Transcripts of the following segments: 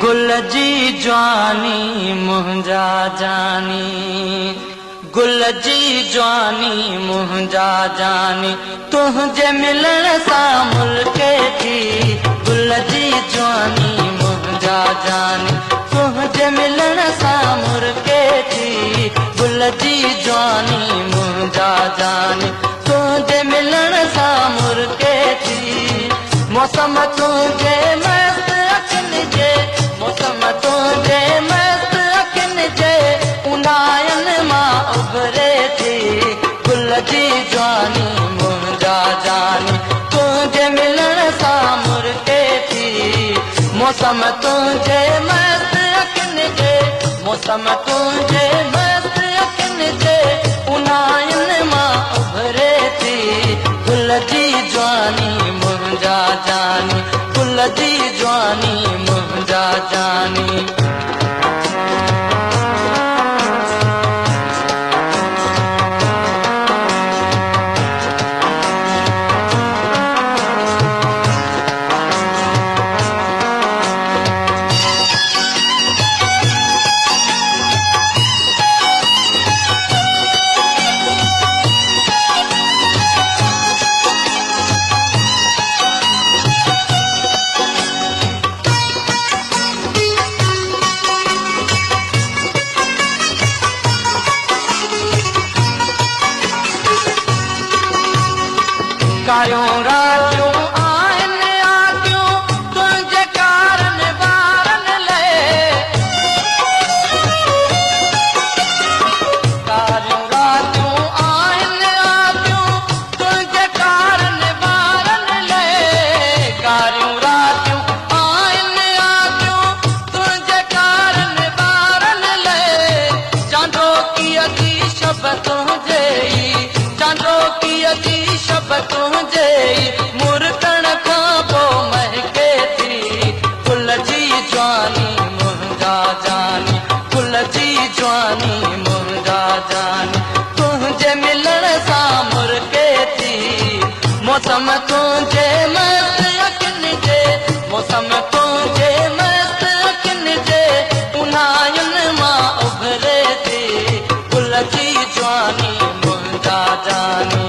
गुल जी जवानी मुंहिंजा जानी, गुल जी जवानी मुंहिंजा जानी, तुंहिंजे मिलण सां मुल्के थी। गुल जी जवानी मुंहिंजा जानी, तुंहिंजे मिलण सां मुल्के थी। गुल जी जवानी मुंहिंजा जानी, तुंहिंजे मिलण सां मुल्के थी। मौसम तुंहिंजे मस्त अखियुनि जे, मौसम तुंहिंजे मस्त अखियुनि जे उन्हायनि मां उभरे थी। गुल जी जवानी मुंहिंजा जानी, तुंहिंजे मिलण सां मुल्के थी। मौसम तुंहिंजे मस्त अखियुनि जे, मौसम तुंहिंजे मस्त अखियुनि जे उन्हायनि मां उभरे थी। गुल जी जवानी मुंहिंजा जानी, गुल जी जवानी मुंहिंजा जानी। कारियूं रातियूं आहिनि आतियूं तुंहिंजे कारनि ॿारनि लाइ। कारियूं रातियूं आहिनि आतियूं तुंहिंजे कारनि ॿारनि लाइ। कारियूं रातियूं आहिनि आतियूं तुंहिंजे कारनि ॿारनि लाइ। चांदोकीअ जी शब तुंहिंजे, चांदोकीअ जी शब तुंहिंजे मुर्कण खां पोइ महके थी। गुल जी जवानी मुंहिंजा जानी, गुल जी जवानी मुंहिंजा जानी, तुंहिंजे मिलण सां मुर्के थी। मौसम तुंहिंजे मस्त अखियुनि जे, मौसम तुंहिंजे मस्त अखियुनि जे उन्हायनि मां उभरे थी। गुल जी जवानी मुंहिंजा जानी।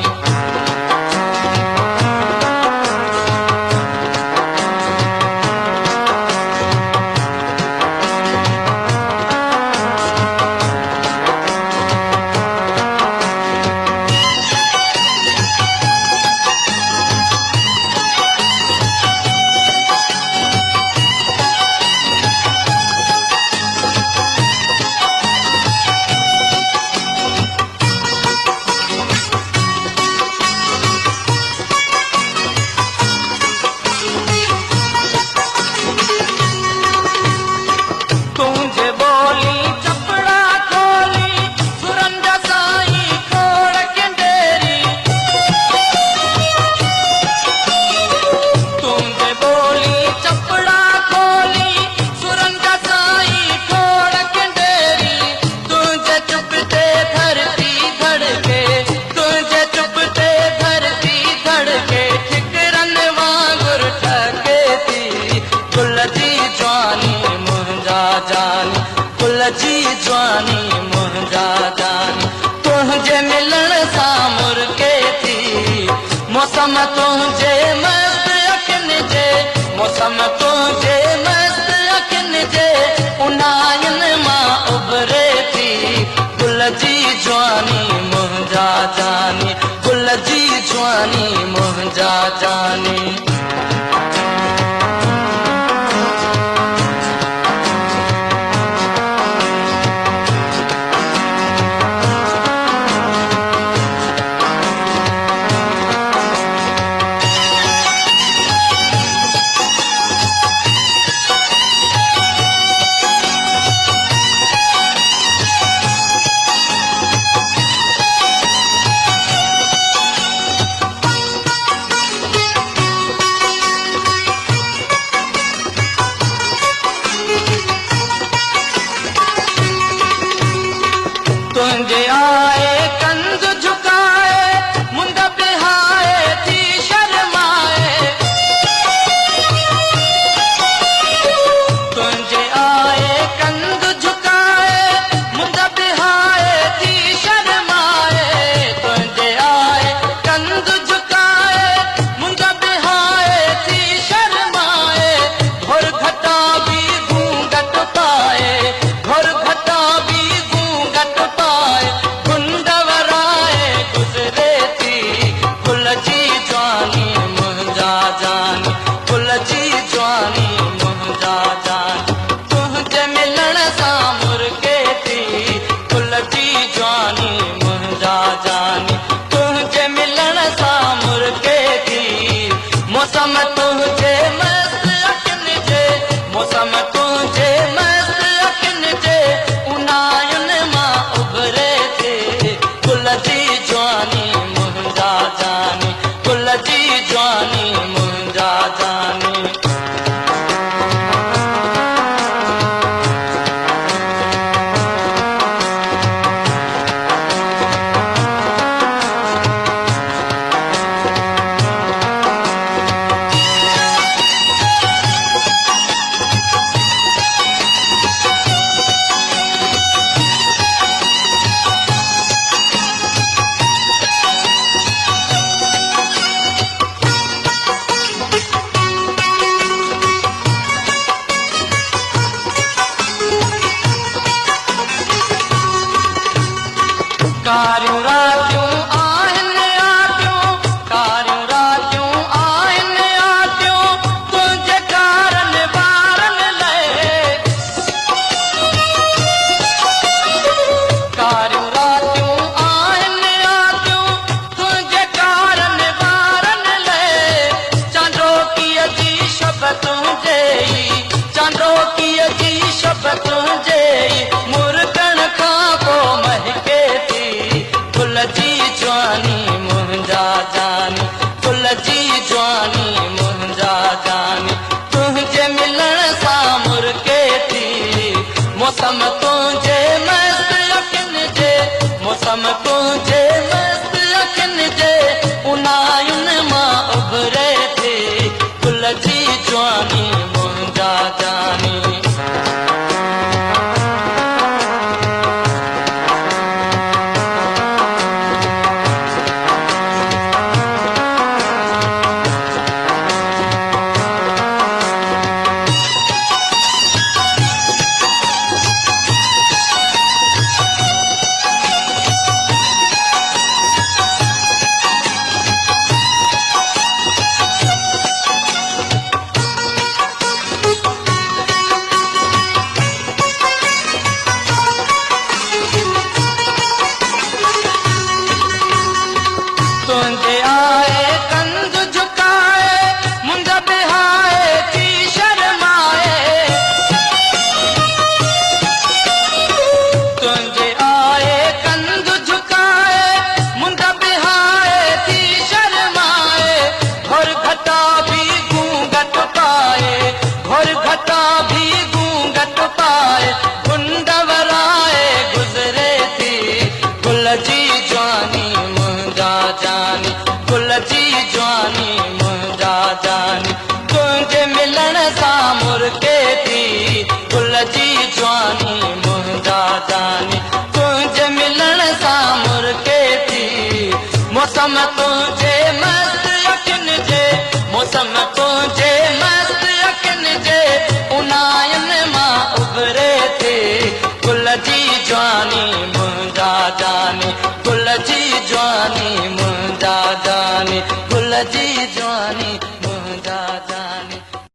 गुल जी जवानी मुंहिंजा जानी, तुंहिंजे मिलण सां मुर्के थी। मौसम तुंहिंजे मस्त अखियुनि जे, मौसम तुंहिंजे मस्त अखियुनि जे उन्हायनि मां उभरे थी। गुल जी जवानी मुंहिंजा जानी, गुल जी जवानी मुंहिंजा जानी। चांदो कीअ जी शब तुंहिंजे मुर्गन खां को महके थी गुल जी जवानी मुंहिंजा जानी गुल जी जवानी मुंहिंजा जानी तुंहिंजे मिलण सां मुर्के थी मौसम तुंहिंजे मस्त अखियुनि जे मौसम तुंहिंजे मस्त अखियुनि जे उनायुनि मां उभरे थी गुल जी जवानी मुंहिंजा जानी तुंहिंजे आए कंध झुकाए मुंड बिहाए थी शर्माए तुंहिंजे आए कंध झुकाए मुंड बिहाए थी शर्माए घोर घटा भी घूंघट पाए घोर घटा भी घूंघट पाए गुंड वराए गुज़रे थी गुल जी जवानी मुंहिंजा जानी गुल जी जवानी मुंहिंजा जानी तुंहिंजे मिलण सां मुर्के थी गुल जी जवानी मुंहिंजा जानी तुंहिंजे मिलण सां मुर्के थी मौसम तुंहिंजे मस्त अखियुनि जे मौसम तुंहिंजे मस्त अखियुनि जे उनायुनि मां उभरे थी गुल जी जवानी मुंहिंजा जानी गुल जी जवानी मुंहिंजा जानी गुल जी जवानी